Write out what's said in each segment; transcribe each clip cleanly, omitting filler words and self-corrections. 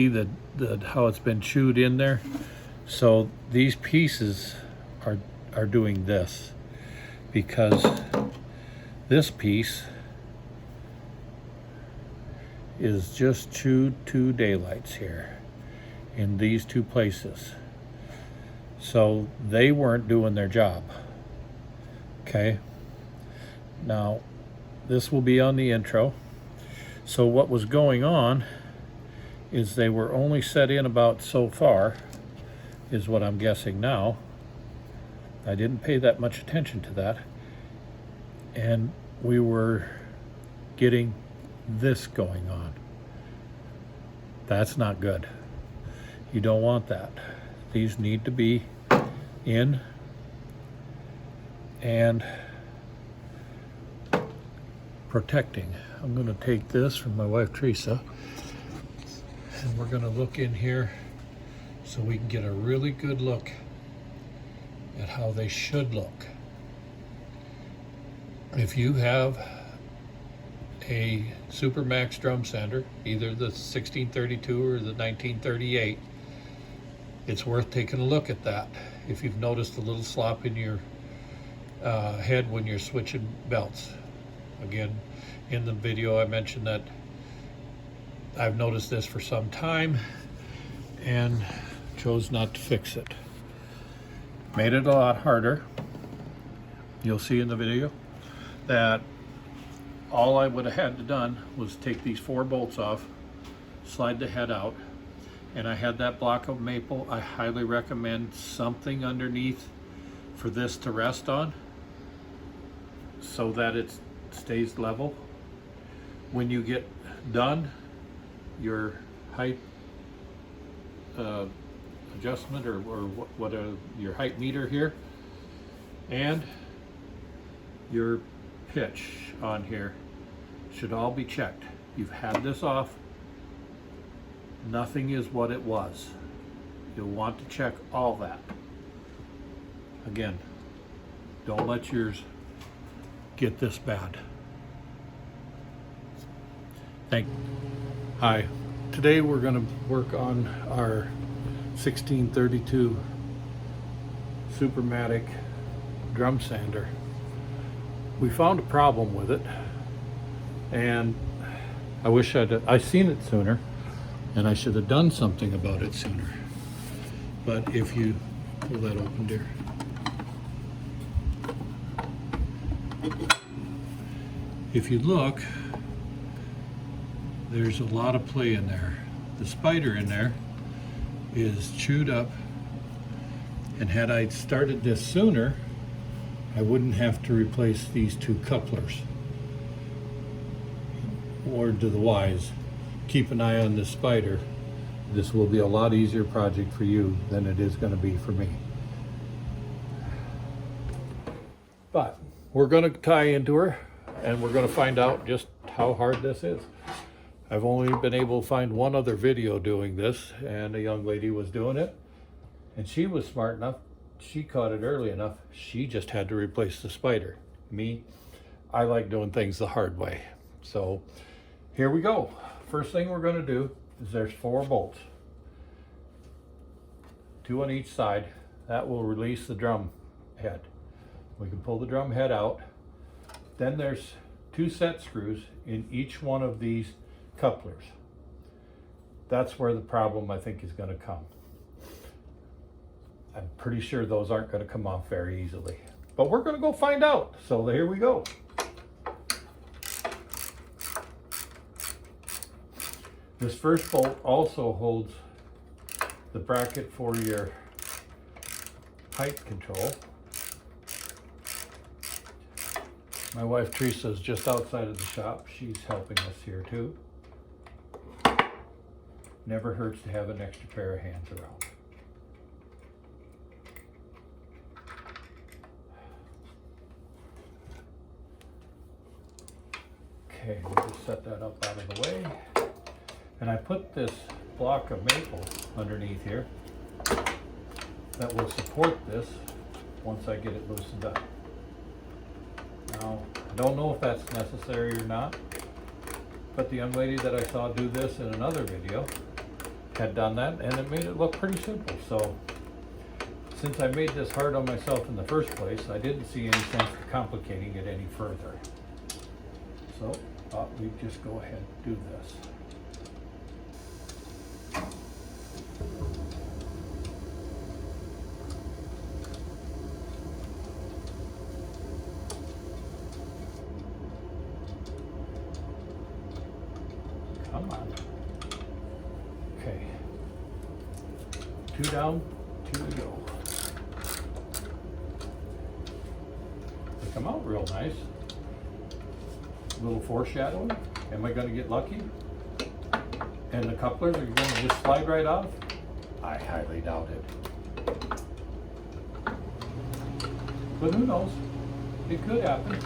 the how it's been chewed in there. So these pieces are doing this because this piece is just chewed 2 daylights here in these 2 places. So they weren't doing their job. Okay. Now this will be on the intro. So what was going on is they were only set in about so far, is what I'm guessing now. I didn't pay that much attention to that. And we were getting this going on. That's not good. You don't want that. These need to be in and protecting. I'm going to take this from my wife Teresa, and we're going to look in here so we can get a really good look at how they should look. If you have a Supermax Drum Sander, either the 1632 or the 1938, it's worth taking a look at that. If you've noticed a little slop in your head when you're switching belts. Again, in the video I mentioned that I've noticed this for some time and chose not to fix it. Made it a lot harder. You'll see in the video that all I would have had to done was take these 4 bolts off, slide the head out, and I had that block of maple. I highly recommend something underneath for this to rest on so that it stays level. When you get done, your height adjustment or what your height meter here and your pitch on here should all be checked. You've had this off. Nothing is what it was. You'll want to check all that. Again, don't let yours get this bad. Hi. Today we're going to work on our 1632 Supermax Drum Sander. We found a problem with it, and I wish I seen it sooner, and I should have done something about it sooner. But if you pull that open, dear. If you look, there's a lot of play in there. The spider in there is chewed up, and had I started this sooner, I wouldn't have to replace these 2 couplers. Word to the wise, keep an eye on this spider. This will be a lot easier project for you than it is going to be for me. But we're going to tie into her, and we're going to find out just how hard this is. I've only been able to find one other video doing this, and a young lady was doing it, and she was smart enough. She caught it early enough. She just had to replace the spider. Me, I like doing things the hard way. So here we go. First thing we're going to do is there's 4 bolts, 2 on each side. That will release the drum head. We can pull the drum head out. Then there's 2 set screws in each one of these couplers. That's where the problem I think is going to come. I'm pretty sure those aren't going to come off very easily, but we're going to go find out. So here we go. This first bolt also holds the bracket for your height control. My wife Teresa is just outside of the shop. She's helping us here too. Never hurts to have an extra pair of hands around. Okay, we'll just set that up out of the way. And I put this block of maple underneath here that will support this once I get it loosened up. Now, I don't know if that's necessary or not, but the young lady that I saw do this in another video had done that, and it made it look pretty simple. So since I made this hard on myself in the first place, I didn't see any sense of complicating it any further. So thought we'd just go ahead and do this. Come on. Okay. 2 down, 2 to go. They come out real nice. A little foreshadowing. Am I going to get lucky? And the couplers are going to just slide right off? I highly doubt it. But who knows? It could happen.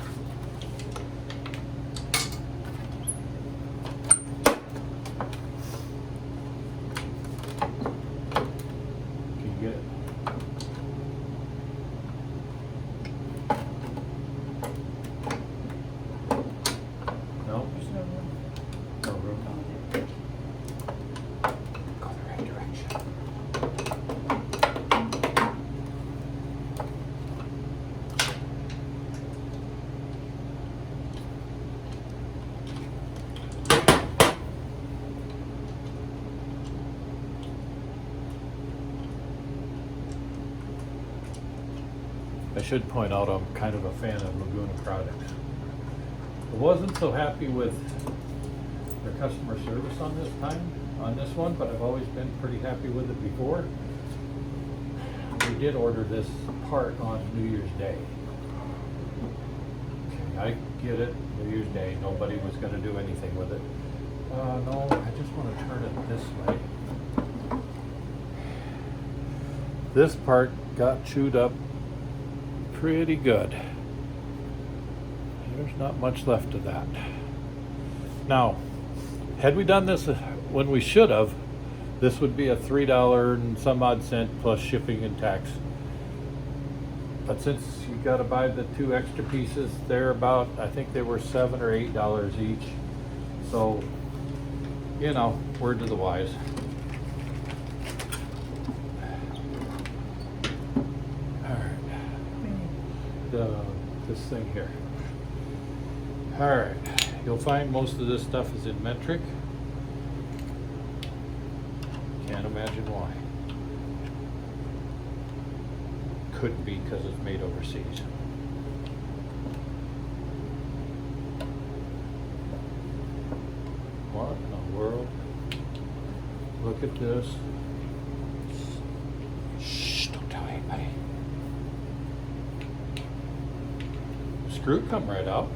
I should point out I'm kind of a fan of Laguna products. I wasn't so happy with their customer service on this one, but I've always been pretty happy with it before. We did order this part on New Year's Day. Okay, I get it, New Year's Day, nobody was going to do anything with it. No, I just want to turn it this way. This part got chewed up pretty good. There's not much left of that. Now, had we done this when we should have, this would be a $3 and some odd cent plus shipping and tax. But since you got to buy the 2 extra pieces, they're about, I think they were $7 or $8 each. So, you know, word to the wise. This thing here. Alright, you'll find most of this stuff is in metric. Can't imagine why. Could be because it's made overseas. What in the world? Look at this. Shh, don't tell anybody. Screw come right out.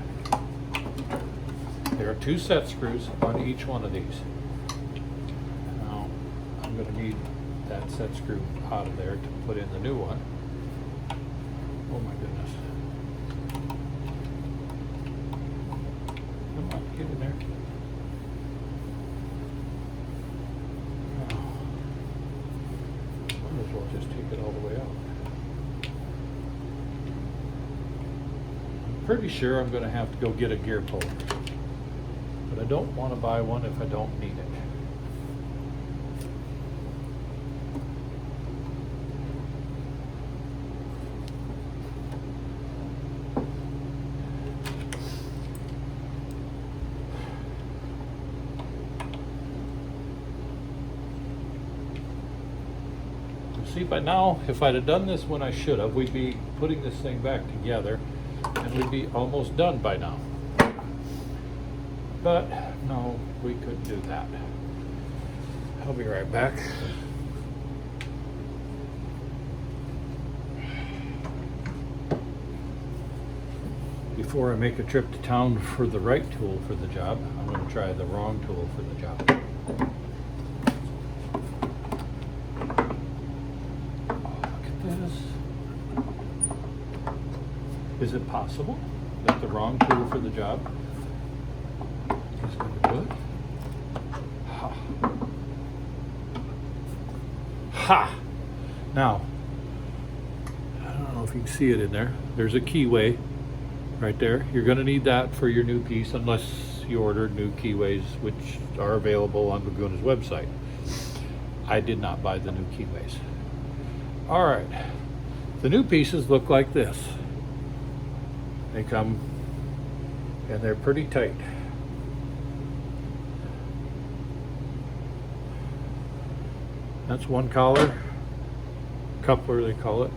There are 2 set screws on each one of these. Now, I'm going to need that set screw out of there to put in the new one. Oh my goodness. Come on, get in there. Oh. Might as well just take it all the way out. Pretty sure I'm going to have to go get a gear puller, but I don't want to buy one if I don't need it. See, by now, if I'd have done this when I should have, we'd be putting this thing back together and we'd be almost done by now. But no, we couldn't do that. I'll be right back. Before I make a trip to town for the right tool for the job, I'm going to try the wrong tool for the job. Is it possible that the wrong tool for the job is going to do it? Ha! Ha! Now, I don't know if you can see it in there. There's a keyway right there. You're going to need that for your new piece unless you order new keyways, which are available on Laguna's website. I did not buy the new keyways. All right, the new pieces look like this. They come and they're pretty tight. That's one collar, coupler they call it.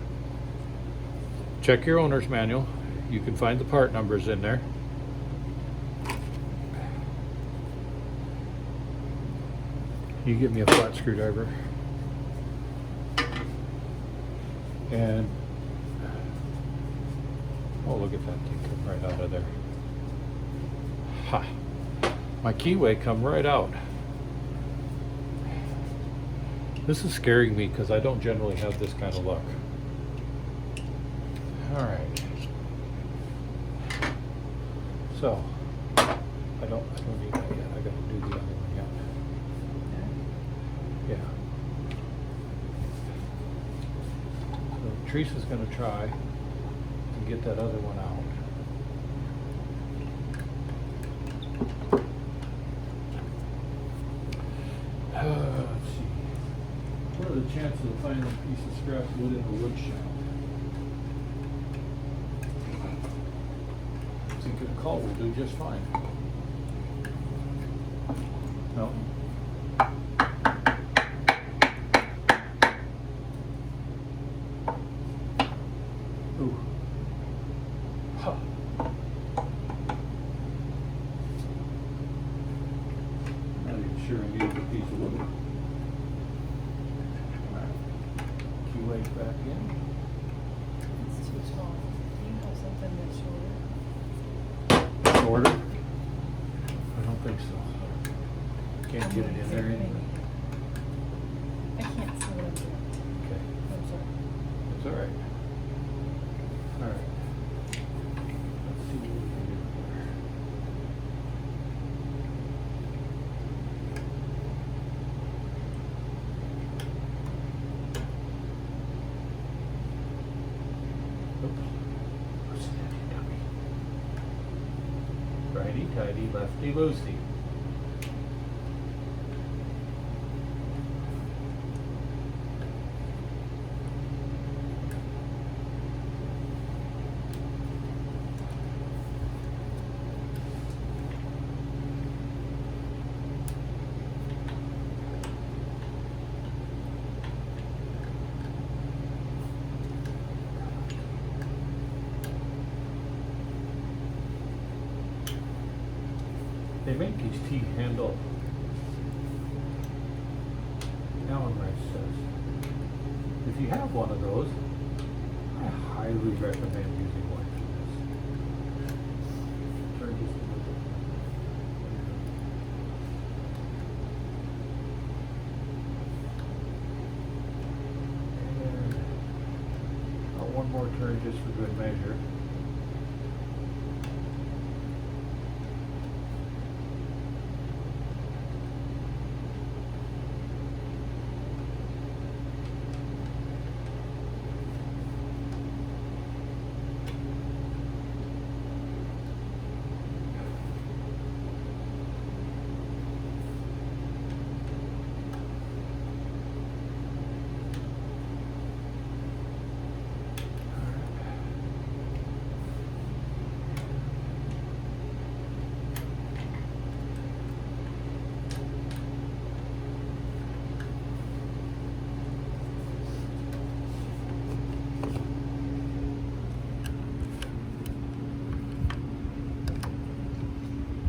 Check your owner's manual. You can find the part numbers in there. You give me a flat screwdriver. And, oh, look at that thing come right out of there. Ha! My keyway come right out. This is scaring me because I don't generally have this kind of luck. All right. So, I don't need that yet. I got to do the other one yet. Yeah. So Teresa's going to try to get that other one out. Let's see. What are the chances of finding a piece of scrap wood in a wood shop? I think a call will do just fine. No. Ooh. Huh. Not even sure I needed a piece of wood. Keyway's back in. It's too tall. Do you have something that's shorter? Order? I don't think so. Can't get it in there anyway. I can't see what I'm doing. Okay. I'm sorry. It's all right. All right. Let's see what we can do here. Oops. Righty tighty, lefty loosey. They make these T-handle Allen wrench says. If you have one of those, I highly recommend using one for this. Turn just a little bit. And one more turn just for good measure.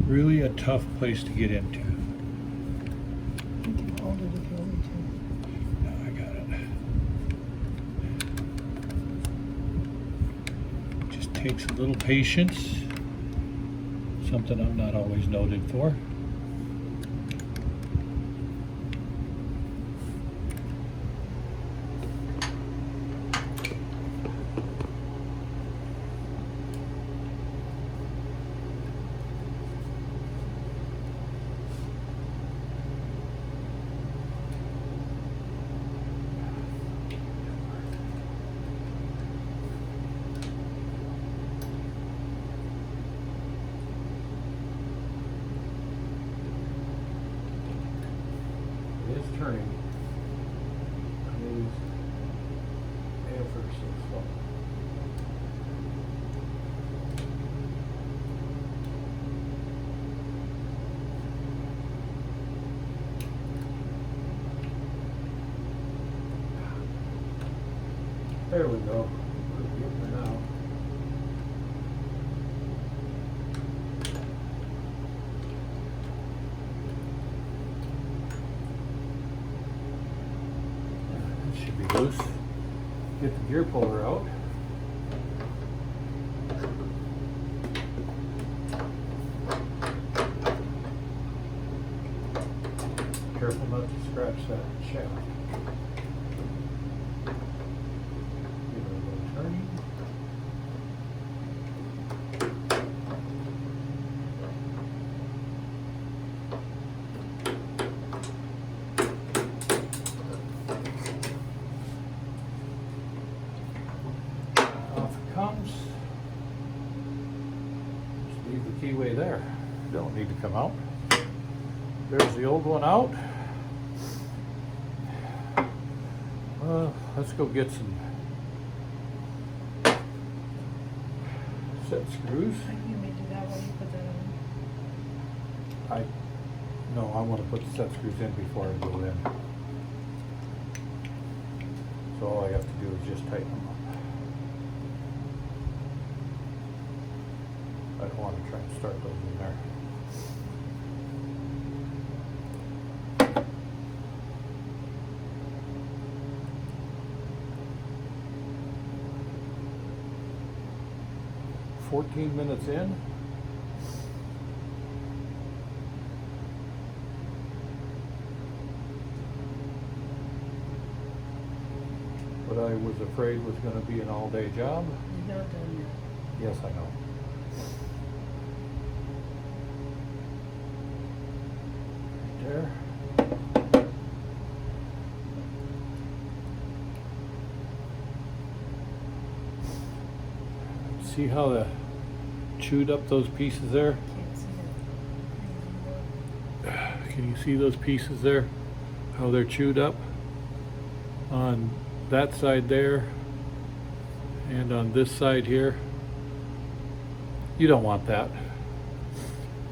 Really a tough place to get into. You can hold it if you want to. No, I got it. Just takes a little patience. Something I'm not always noted for. There we go. We're getting there now. That should be loose. Get the gear puller out. Careful not to scratch that shaft. Give it a little turning. Off it comes. Just leave the keyway there. Don't need to come out. There's the old one out. Let's go get some set screws. You may do that while you put that on. No, I want to put the set screws in before I go in. So all I have to do is just tighten them up. I don't want to try and start those in there. "14 minutes in. What I was afraid was going to be an all-day job. You're not done yet. Yes, I know. Right there. See how the chewed up those pieces there? Can't see it. Can you see those pieces there? How they're chewed up on that side there and on this side here. You don't want that.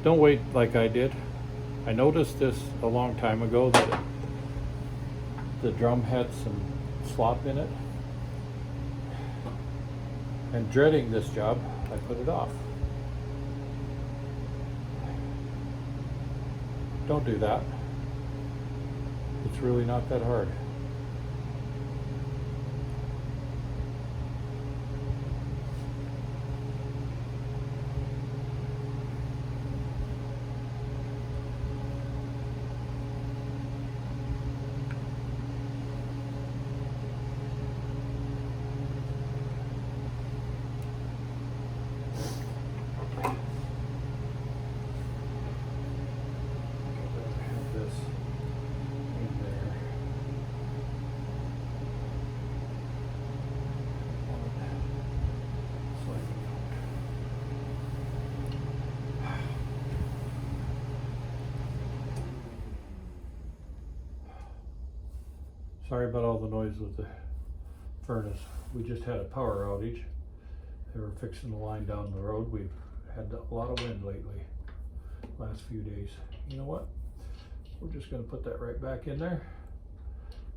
Don't wait like I did. I noticed this a long time ago that the drum had some slop in it. And dreading this job, I put it off. Don't do that. It's really not that hard. Sorry about all the noise with the furnace. We just had a power outage. They were fixing the line down the road. We've had a lot of wind lately, last few days. You know what? We're just going to put that right back in there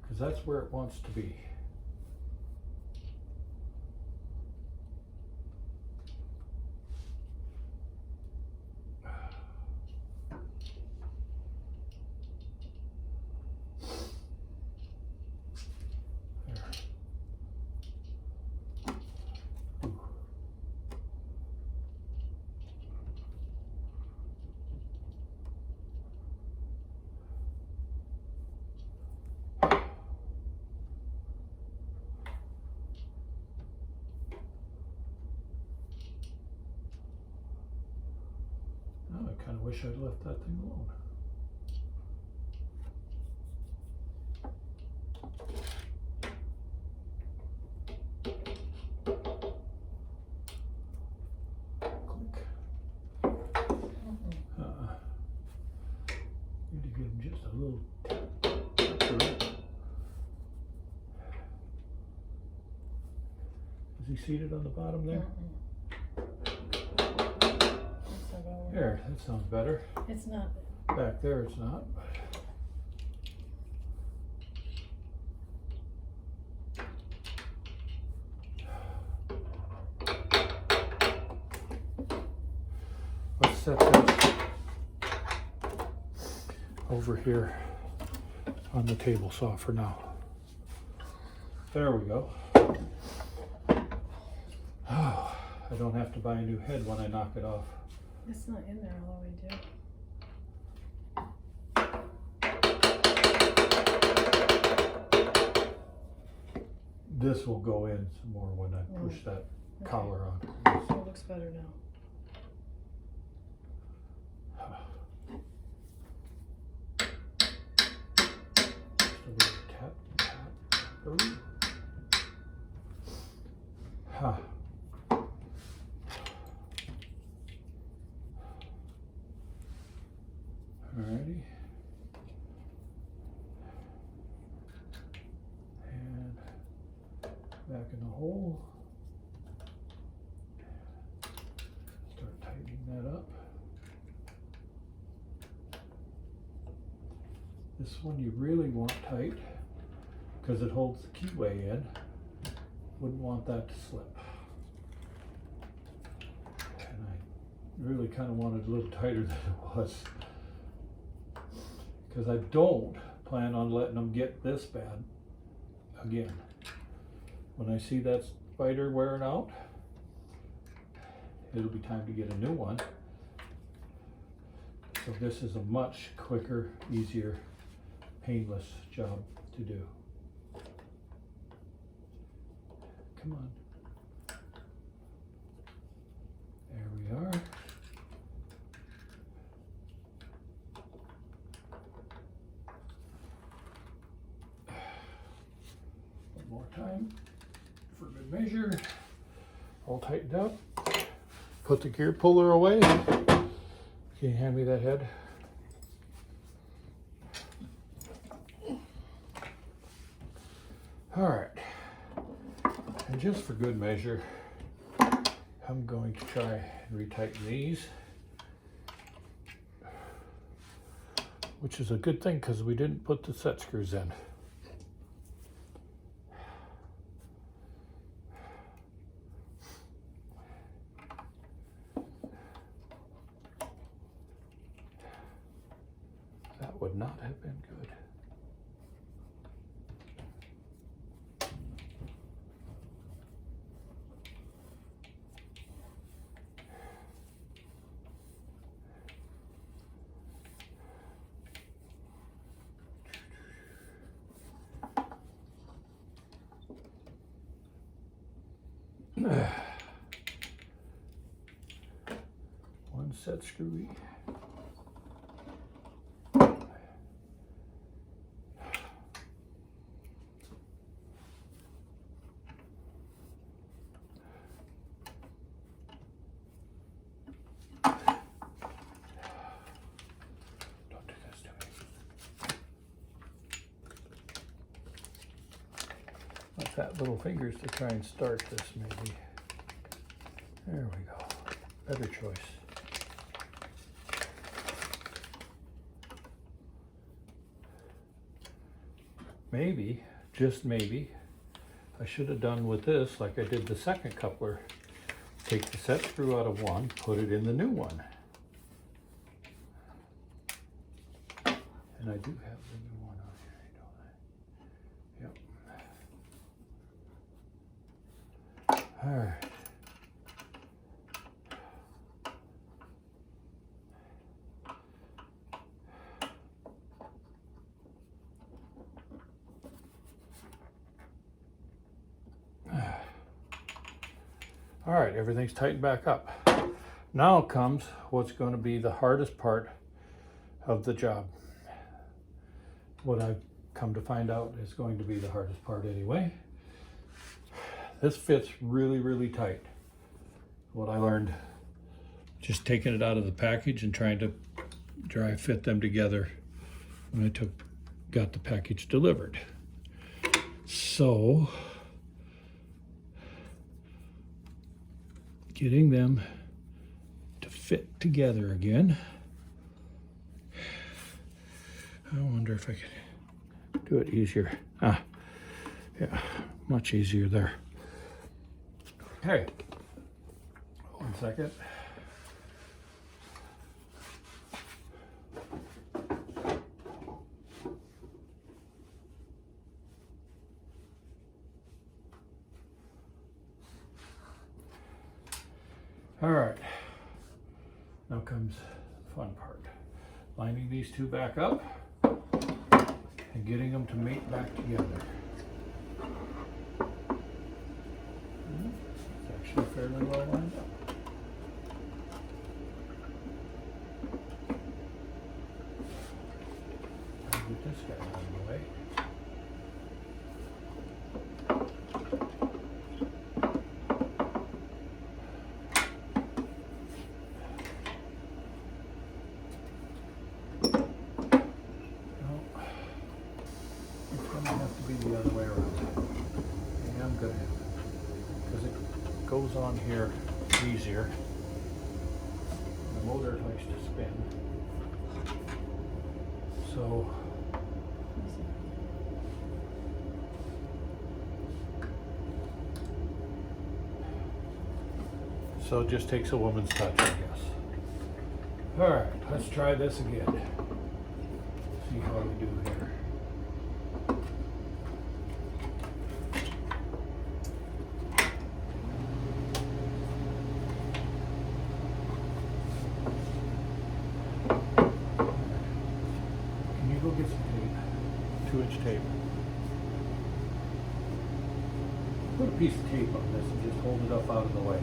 because that's where it wants to be. I kind of wish I'd left that thing alone. Click. Need to give him just a little tap. Is he seated on the bottom there? There, that sounds better. It's not. Back there it's not. set this over here on the table saw for now. There we go. Oh, I don't have to buy a new head when I knock it off. It's not in there all the way down. This will go in some more when I push that Okay. collar on. So it looks better now. Just a little tap, tap, boom. Huh. Alrighty. And back in the hole. Start tightening that up. This one you really want tight because it holds the keyway in. Wouldn't want that to slip. And I really kind of wanted a little tighter than it was, because I don't plan on letting them get this bad again. When I see that spider wearing out, it'll be time to get a new one. So this is a much quicker, easier, painless job to do. Come on. There we are. One more time for good measure. All tightened up. Put the gear puller away. Can you hand me that head? All right. And just for good measure, I'm going to try and retighten these, which is a good thing because we didn't put the set screws in. That would not have been good. One set screwy. Don't do this to me. Let that little fingers to try and start this maybe. There we go. Better choice. Maybe, just maybe, I should have done with this like I did the second coupler. Take the set screw out of one, put it in the new one. And I do have the new one on here, don't I? Yep. All right. All right, everything's tightened back up. Now comes what's going to be the hardest part of the job. What I've come to find out is going to be the hardest part anyway. This fits really, really tight. What I learned just taking it out of the package and trying to dry fit them together when I got the package delivered. So getting them to fit together again. I wonder if I could do it easier. Yeah, much easier there. Okay, 1 second. All right, now comes the fun part. Lining these two back up and getting them to mate back together. It's actually fairly well lined up. I'll get this guy out of the way. The other way around. Yeah, I'm gonna, because it goes on here easier. The motor likes to spin. So it just takes a woman's touch, I guess. All right, let's try this again. See how we do here. Go get some tape, 2-inch tape. Put a piece of tape on this and just hold it up out of the way.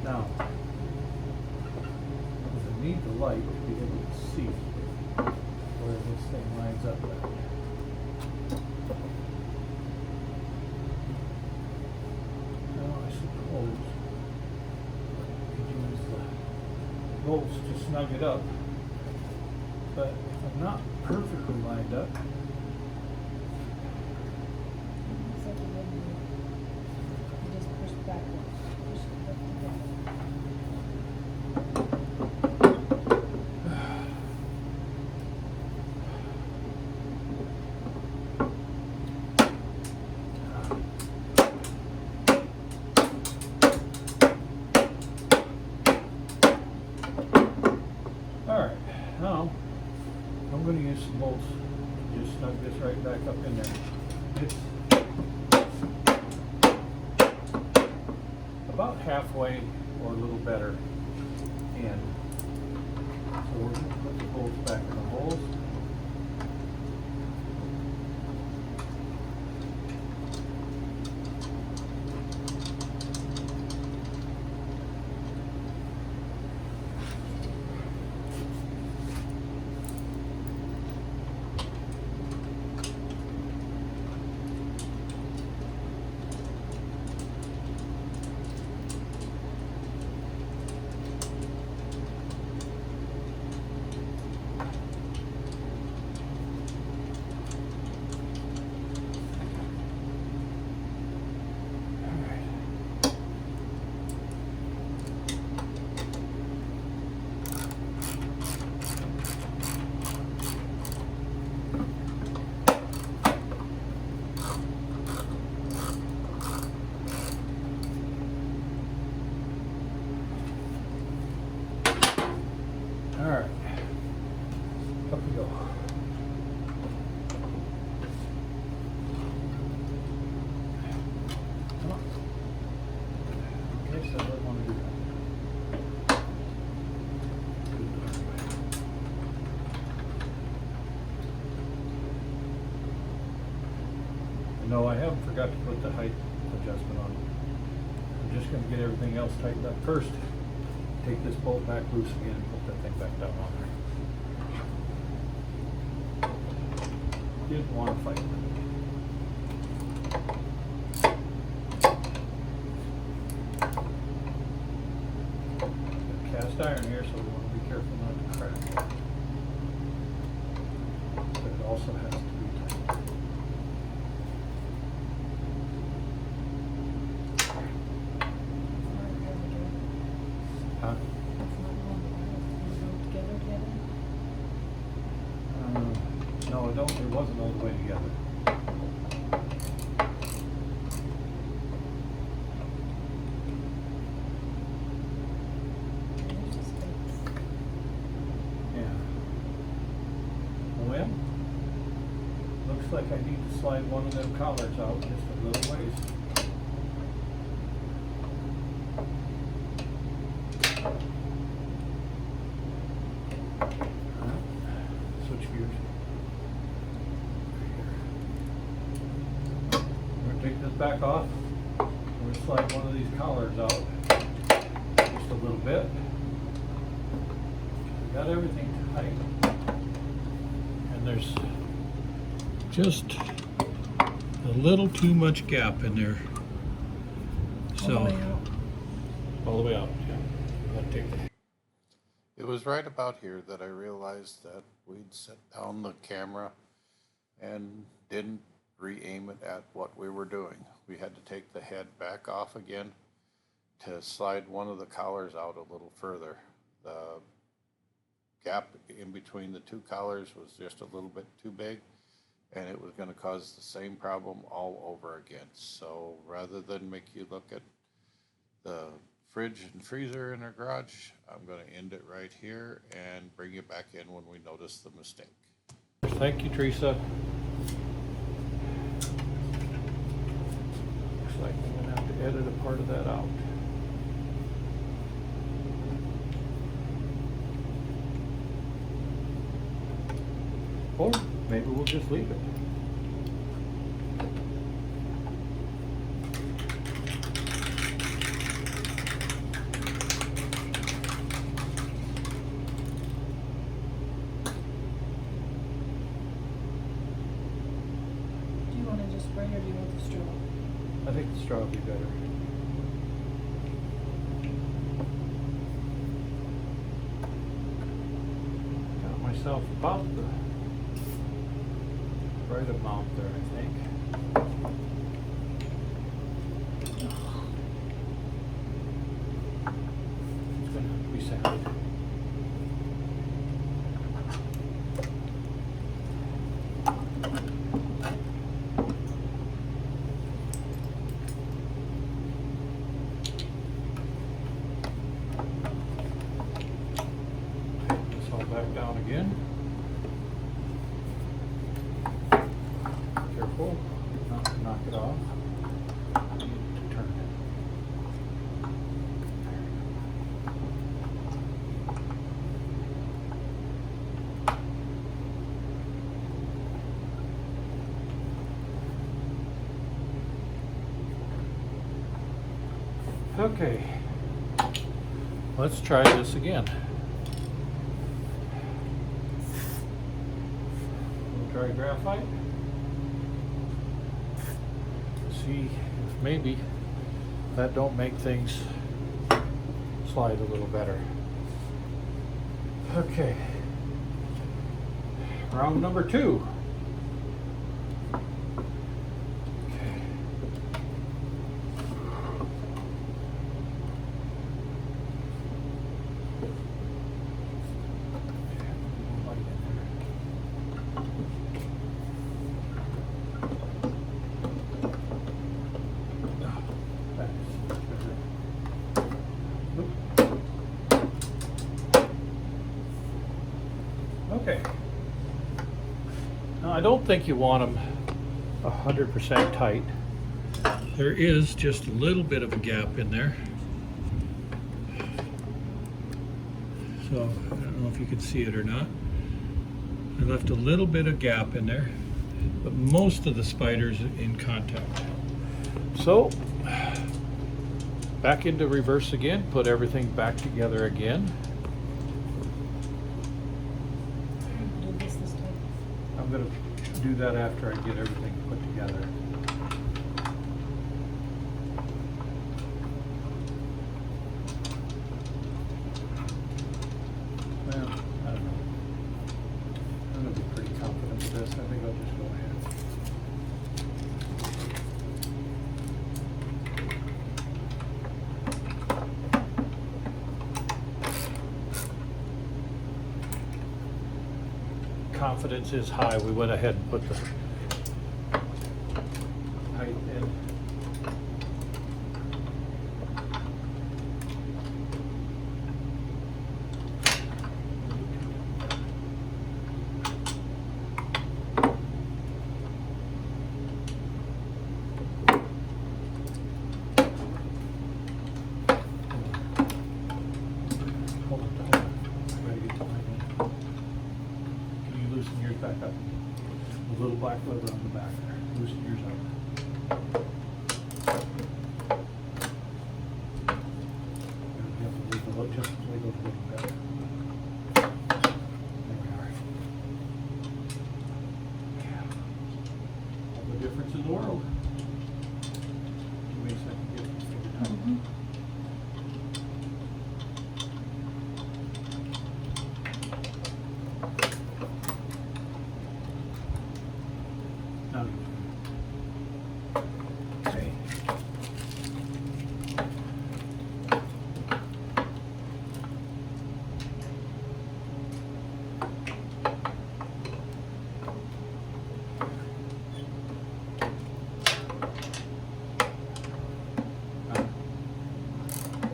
Now, I need the light to be able to see where this thing lines up at. Now I suppose I could use the bolts to snug it up, but if I'm not perfectly lined up, alright, now I'm going to use some bolts to just snug this right back up in there. It's about halfway or a little better in. So we're going to put the bolts back in the holes. Alright, up we go. Come on. Okay, so I don't want to do that. No, I haven't forgot to put the height adjustment on. I'm just going to get everything else tightened up first. Take this bolt back loose again and put that thing back down on there. Didn't want to fight with it. Cast iron here, so we want to be careful not to crack. But it also has to be tight. Huh? No, it wasn't all the way together. Yeah. When? Looks like I need to slide one of them collars out just a little ways. Switch gears. We're going to take this back off. We're going to slide one of these collars out just a little bit. We got everything tight. And there's just a little too much gap in there. So, all the way out. Yeah. Gotta take it. It was right about here that I realized that we'd set down the camera and didn't re-aim it at what we were doing. We had to take the head back off again to slide one of the collars out a little further. The gap in between the two collars was just a little bit too big, and it was going to cause the same problem all over again. So rather than make you look at the fridge and freezer in our garage, I'm going to end it right here and bring it back in when we notice the mistake. Thank you, Teresa. Looks like I'm going to have to edit a part of that out. Or maybe we'll just leave it. Do you want to just spray or do you want the straw? I think the straw would be better. Got myself about the right amount there, I think. It's going to have to be sanded. Take this all back down again. Careful, not to knock it off. You need to turn it. Okay, let's try this again. Dry graphite. See if maybe that don't make things slide a little better. Okay, round number 2. Okay. Light in there. Okay. Now I don't think you want them 100% tight. There is just a little bit of a gap in there. So I don't know if you can see it or not. I left a little bit of gap in there, but most of the spider's in contact. So back into reverse again, put everything back together again. Do this time. I'm going to do that after I get everything put together. Well, I don't know. I'm going to be pretty confident with this. I think I'll just go ahead. confidence is high, we went ahead and put the height in. Yours back up. A little black leather on the back there. Loosen yours up. You have to leave the look just as we go to the back. There we are. All the difference in the world. Give me a second to get this figured out. Mm-hmm. Okay.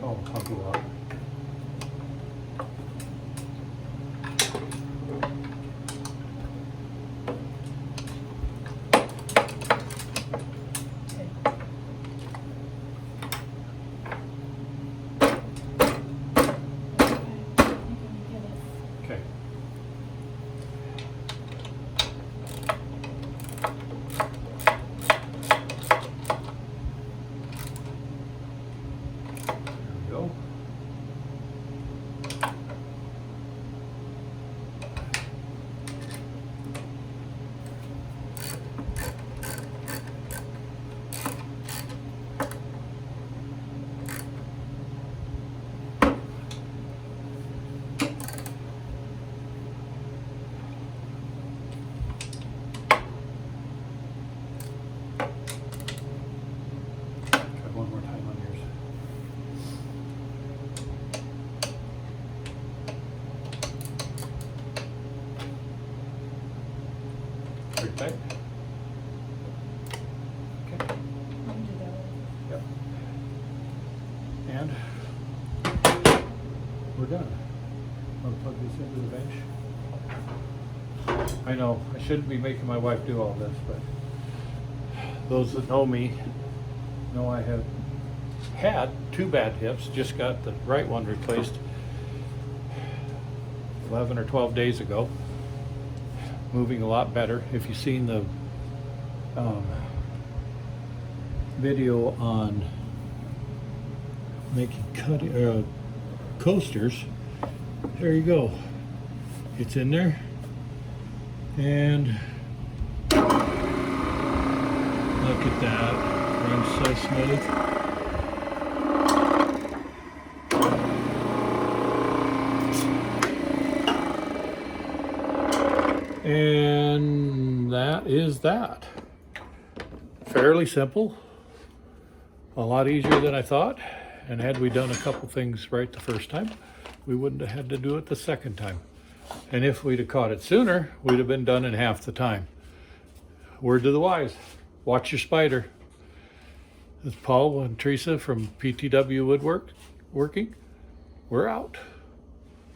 Oh, I'll go up. Okay. There we go. Try one more time on yours. Pretty tight. Okay. Yep. And we're done. I'll plug this into the bench. I know, I shouldn't be making my wife do all this, but those that know me know I have had 2 bad hips, just got the right one replaced 11 or 12 days ago. Moving a lot better. If you've seen the video on making coasters, there you go. It's in there. And look at that, runs so smooth. And that is that. Fairly simple, a lot easier than I thought. And had we done a couple things right the first time, we wouldn't have had to do it the second time. And if we'd have caught it sooner, we'd have been done in half the time. Word to the wise, watch your spider. It's Paul and Teresa from PTW Woodworking. We're out.